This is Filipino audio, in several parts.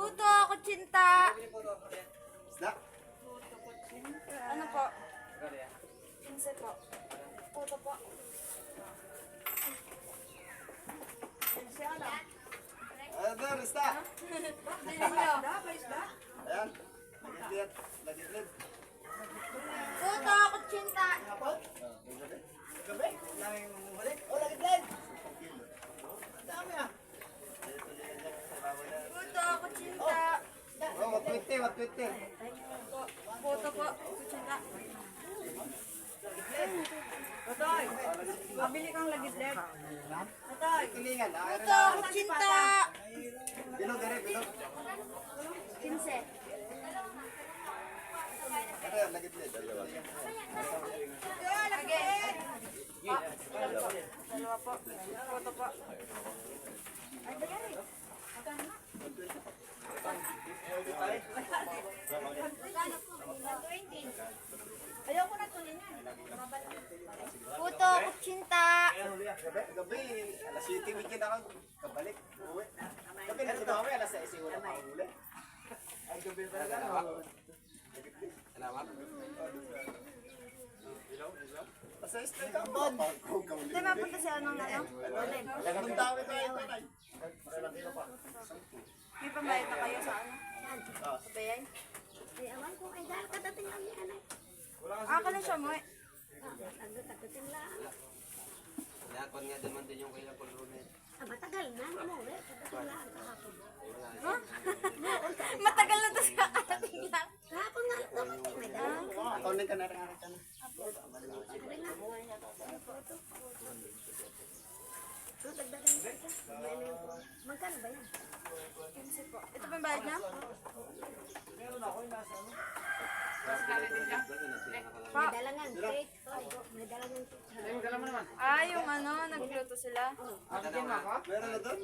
Puto, kutsinta. Isda? Ano po? 15 po. Puto po. Doon, isda. Bilhin nyo. Ayan. Lagitlit. Lagitlit. Puto, kutsinta. Gabi? Naming balik? Oh, lagitlit. Ang dami ah. Puto, kutsinta. Oh, 120, 120. Puto po, kutsinta. Totoy, mabili kang lagitlet. Atay, kilingan. Puto, kutsinta. Bilog, dire, bilog. 15. Ano, lagitlit. Again. Dalawa po. Puto po. Ay, bagay. Magkano na? Ayoko na tuloy yan. Puto, kutsinta. Gabi, alas 7 weekend ako. Kabalik, uwi. Gabi na ito kami, alas 6 wala pa uli. Ay, gabi talaga. Salamat. Pasay straight ako. Hindi, mapunta siya ng ano? Ang dami tayo ito, Nay. May pambayad na kayo sa ano? Sa bayan? Di awan ko ay dahil kadating lang ni anak. Ah, ka na siya mo eh. Kadating lang. Nakon nga naman din yung kailang pulrunin. Matagal na mo eh. Kadating lang kahapon. Matagal na to sa ating lang. Kahapon nga dumating may dalang. Atonin ka na rin ka na. So dagdagan mo ito. Magkano ba yan? 15 po. Ito pa yung bayad niya? May dalangan cake. May dalangan cake. Ah, yung ano, nagluto sila. Meron na doon?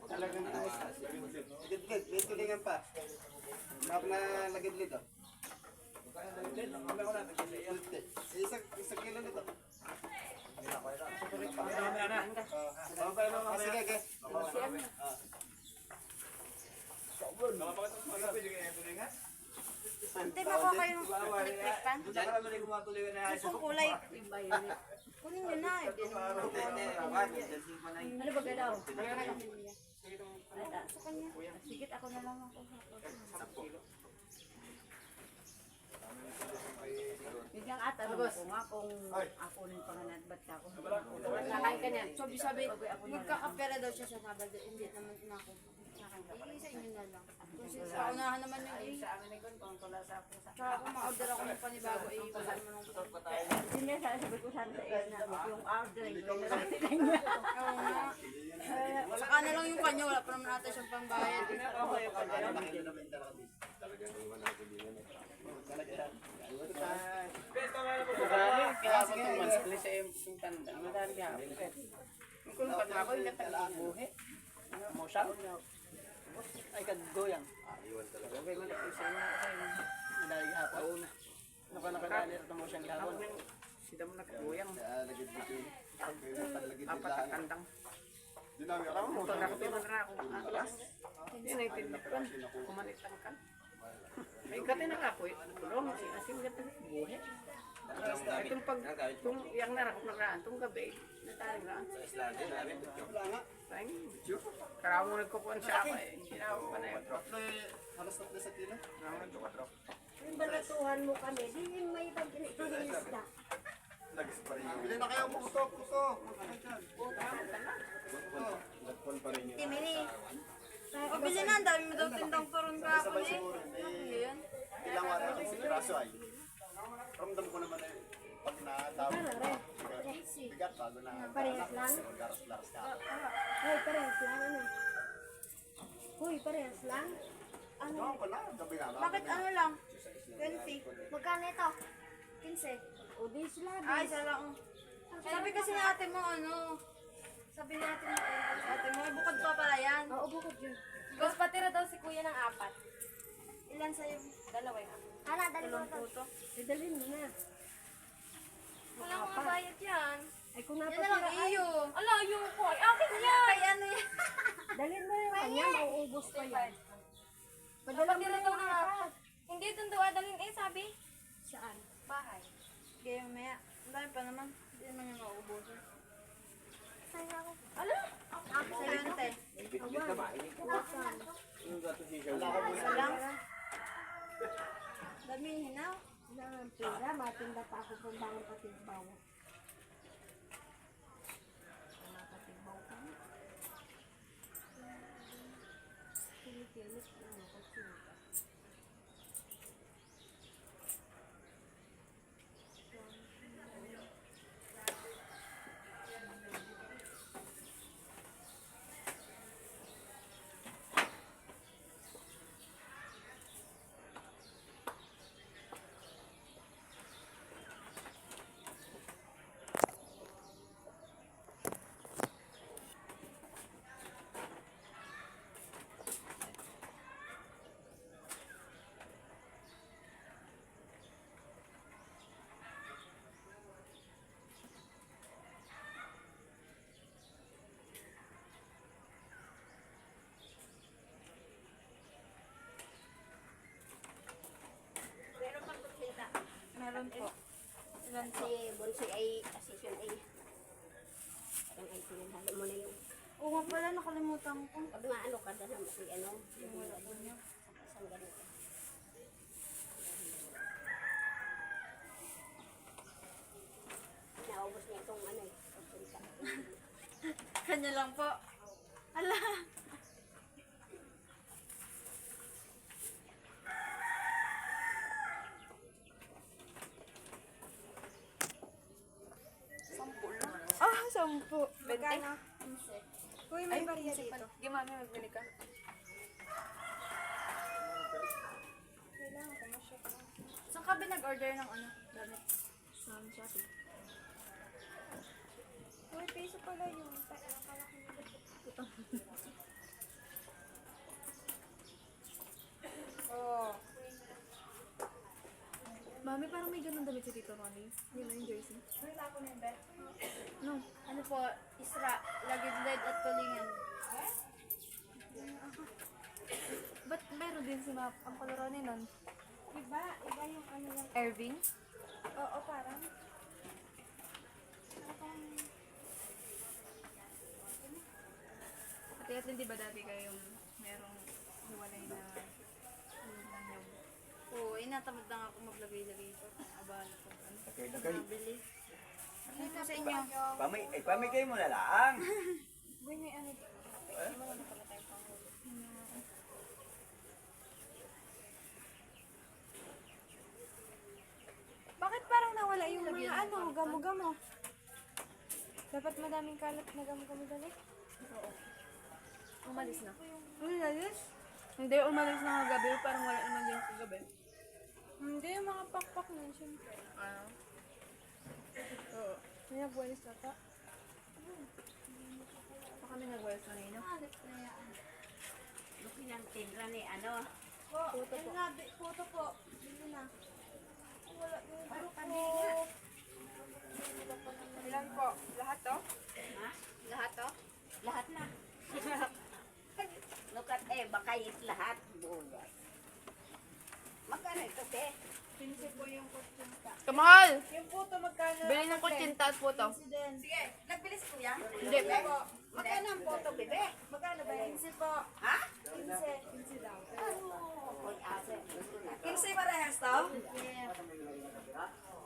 Talagang lagitlit, may tulingan pa. Map na lagitlit oh. Isang kilo nito. Sige, sige. Hindi ba ko kayo electric-pan? Gusto kulay. Kunin nyo na. Ano ba galaw? Sa kanya. Sige, ako na lang ako. Biglang atanong ko nga kung ako rin pangalan, ba't ako? Nakain ka niyan. Sabi, magkakapera daw siya sa Sabado. Hindi naman ako. Sa inyo na lang. Kasi sa unahan naman yung Sa amin ay kung tula sa ako sa... Tsaka kung ma-order ako ng panibago, wala naman ng kutot. Hindi, sabi ko sana sa iyo na yung order ay gawin na lang niya. Oo nga. Saka na lang yung kanya, wala pa naman natin siyang pambayad. Kaya sige, mas tuloy sa iyo yung tanda. Madali hapon. Kung pag ako yung natalang buhi. Mo siya? Ay, kaggoyang. Okay, mali ko sa inyo. Madali hapon. Nakadali ito mo siyang gawon. Sida mo nakagoyang. Apat ang kandang. Dinami ka mo. Ito nakatunan na ako. Atlas. Hindi na itindipan. Kumalitang kan. May gatin na ako eh. Kulong. Asin gatin. Buhi. Itong pag, kung yung narakot na raan, itong gabi, nataring raan. Wala nga. Karaw mo nagkukuhan siya ako eh. Hindi na ako panay. Halos na sa kilo. Karaw mo nagkukuhan. Yung balatuhan mo kami, di yung may pag-inisda. Bili na kayo puto, puto. Timini. O, bilhin na. Ang dami mo daw tindang turon ka ako eh. Yan. Ilang araw ang piraso ay. Ramdam ko naman eh. Pag natawag ko, bigat bago na Parehas lang? garas-laras ka. Hoy, parehas lang ano? Hoy, parehas lang? Ano? Ano pala, gabi na lang. Bakit ano lang? 20. Magkano ito? 15. O di sila. Ay, isa lang. Sabi kasi ni ate mo, ano? Sabi ni ate mo, ate mo, bukod pa pala yan. Oo, bukod yun. Tapos patira daw si kuya ng 4. Ilan sa'yo? Dalawa yun. Hala, dali mo Dalawang ito. puto. Idalhin mo na. Wala akong mabayad yan. Ay, kung Yan na lang napatira, iyo. Ala, iyo ko. Ay, akin yan. Kay ano yan? Dalhin mo yung kanya, mauubos pa yan. Padala mo lang na. Hindi doon daw adalhin eh, sabi. Saan? Bahay. Kaya maya, ang dami pa naman. Hindi naman yung mauubusin. Sa'yo ako. Ala! Sa'yo na tayo. Bit-bit na mainit. Saan? Yung gato siya. Wala ka muna. Isa lang. Daming hinaw. Wala nga ang pera, matinda pa ako kung bawang patigbaw. Wala patigbaw ka na. Kilit-kilit, ano ko siya. Meron po. Ilan po? Si Bonsi ay assistant ay. Parang ay pinanghalo mo na yung. Oo nga pala, nakalimutan ko. Pag maano ka na naman si ano. Yung wala doon niya. Isang ganito. Naubos niya itong ano eh. Pagpunta. Kanya lang po. Ala! Ah, 10. Magkano? Uy, may bariya dito. Gimami, magbili ka. Kailangan ko ma-shop na. Saan ka ba nag-order ng ano? Damit? Sa Shopee. Uy, peso pala yun. Akala ko na. Oh. Mami, parang may ganun damit si Tito Ronnie. Yun na yung jersey. Wala ako na yun, Beth. No. Ano po, Isra, lagid-led at tulingan. Ba't meron din si Map? Ang color Ronnie nun? Iba yung ano lang. Irving? Oo, parang. At hindi ba dati kayong merong hiwalay na lang yung... Oo, inatamad lang ako maglagay-lagay ito. Abala ko. Ano? Lagay-lagay. Nabili. Ano ito sa inyo? Pamigay mo na lang. Boy, may ano dito. Bakit parang nawala yung mga ano, gamo-gamo? Dapat madaming kalat na gamo-gamo dali? Oo. Umalis na. Umalis? Hindi, umalis na kagabi. Parang wala naman din kagabi. Hindi, yung mga pakpak na yun, syempre. Ano? Oo. May nagwalis na ta. Baka may nagwalis na ngayon. Lupi ng tindra ni ano. Puto po. Puto po. Bili na. Wala yung Pambili grupo. nga. Ilan po? Lahat to? Ha? Lahat to? Lahat na. Look at baka it lahat. Bugas. Magkano ito, te? Pinsi po yung kutsinta. Kamahal! Yung puto, magkano? Bili ng kutsinta at puto. Sige, Nagbilis ko yan? Hindi. Magkano ang photo, bebe? magkano ba? Pinsi po. Ha? Pinsi daw. Oy, ase. 15 parehas to? Yeah.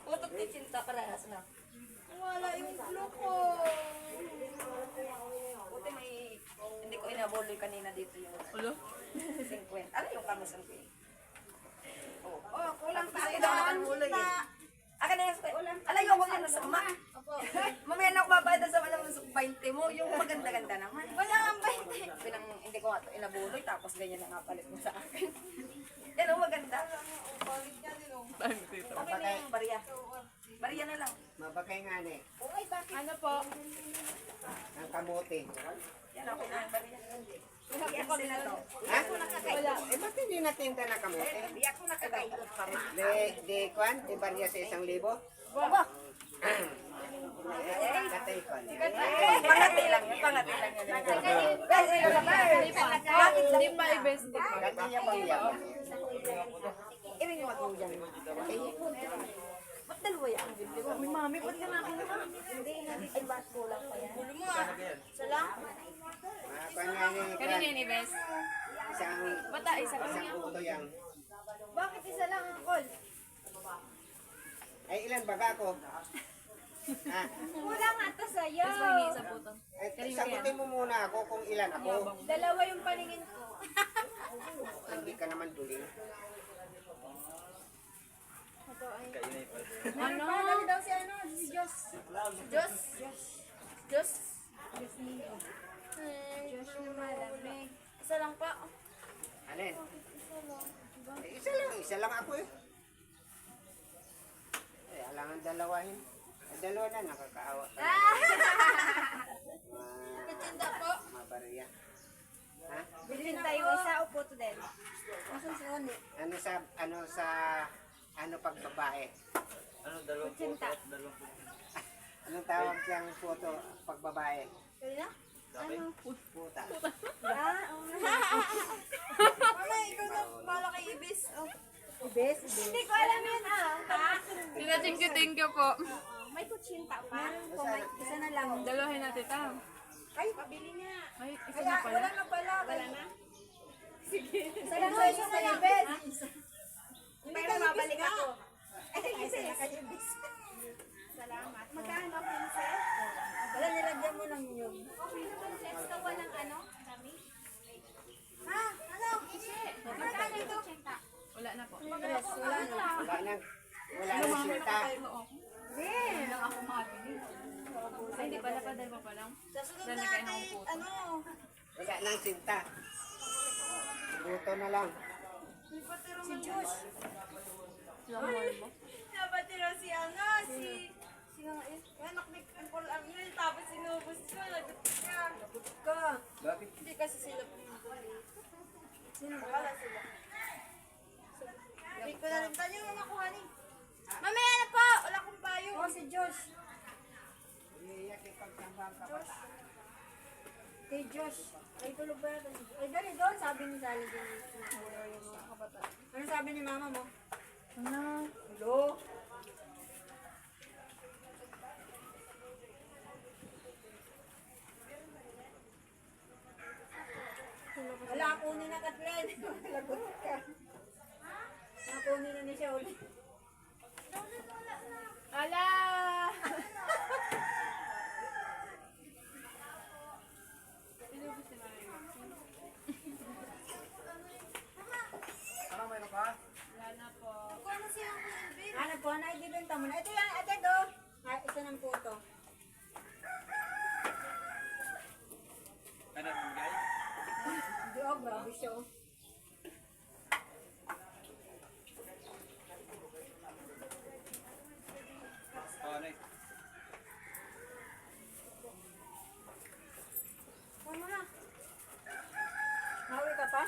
Puto kutsinta parehas na. Wala yung glue ko. Buti may, hindi ko inabuloy kanina dito yung Ulo? 50. Ano yung kamusan ko eh? Oh, kulang pa. Kasi daw nakabuloy eh. Akin na yung alayo ko yan sa uma. Mamaya na ako babayad sa walang 20 mo. Yung maganda-ganda naman. Wala kang 20. Hindi ko nga ito inabuloy tapos ganyan na nga palit mo sa akin. Yan o maganda. Okay na yung bariya. Bariya na lang. Mabakay nga ni. Uy, bakit? Ano po? Ang kamote. Yan okay na yung bariya. Yan sila to. Ha? Eh, ba't hindi natinda na kamote? Biyak ko na kagay. Di kwan? Di barya sa 1,000? Katay ko. Pangati lang yan. Pangati lang yan. Hindi pa i-best. Dati niya pang yan. Iring yung ako dyan. Ba't dalawa yan? Uy, mami, ba't ka nakin na? Ay, ba't kulang pa yan? Ulo mo ah. Isa lang. Kanina yun i-best. Isang Bata, isa ka niya. puto yan. Bakit isa lang ang call? Ay, ilan baga ako? Ha? Wala nga to sa'yo. Best mo yung isa po to. Ay, sagutin mo muna ako kung ilan ako. Dalawa yung paningin ko. Hindi ka naman tuling. Ano? Ano daw si ano? Si Diyos. Diyos? Diyos? Diyos na malamig. Isa lang pa. Alin? Eh, isa lang ako eh. Eh, alangan dalawahin. Eh, dalawa na, nakakaawa. Katinda po. Mabariya. Ha? Bilhin tayo isa, upo to din. Asan si Oni? Ano pag babae? Cinta. Anong tawag siyang photo pag babae? Kanina? Puta. Mama, ikaw na bala kay Ibis. Oh. Hindi ko alam yun Tita, thank you po. May kutsinta pa. Isa na lang. Dalahin natin ta. Ay, pabili niya. Ay, isa Kaya, na pala. wala na pala. Wala na? Isa lang sa isa na Ibes. Pero mabalik ako. Salamat. Magkano, princess? Wala, nilagyan mo lang yun. Princess ka walang ano? Dami? Ha? Ano? Magkano ito? Cinta. Wala na po. Yes, wala na. Wala nang sinta. Lang ako makabili. Ay, hindi pala pa, dalawa pa lang. Sa sunod Dahil na nagkain natin, akong puto. ano? Wala nang sinta. Buto na lang. Si Diyos. Lamol mo. Nabatira si ano, si anak ni Uncle Amil, tapos sinubos ko, lagot ka. Lagot ka. Bakit? Hindi kasi sila pumuli. Sino ba? Wala sila. Hindi ko na rin tayo yung nakuha ni. Mamaya na po! Wala akong payong. Oh, si Josh. Iiyak ipagtambang ka pa. Kay Josh. Ay, tulog ba natin? Ay, dali doon. Sabi ni Sally din. Yung mga kabataan. Ano sabi ni mama mo? Ano? Hello? Wala, kunin na Katlen. Lagot ka. Nakunin na niya siya ulit. Ala! Ano, mayroon ka? Ano po, naibibenta mo na. Ito yan, ito do. Ay, ito ng puto. Ano, guys? Hindi, oh, grabe siya. Oh. Ano na? Nawi ka pa?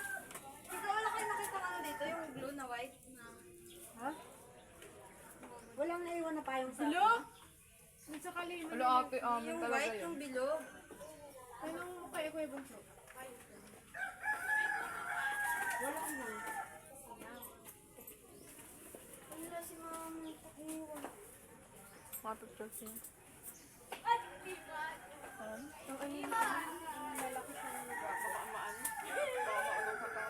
Ikaw, wala kayo nakita ano dito, yung blue na white. Ha? Walang naiwan na payong sa Hello? Sa kalino. Hello, ate, amin yung talaga white, yun. yung bilog. Anong kaya ko ibang show? Wala ka na. Ano na si mami? Iwan. Mapipicture siya. Ang ano yun? Ang lalaki siya ng baka maano. Baka maulong ka pa.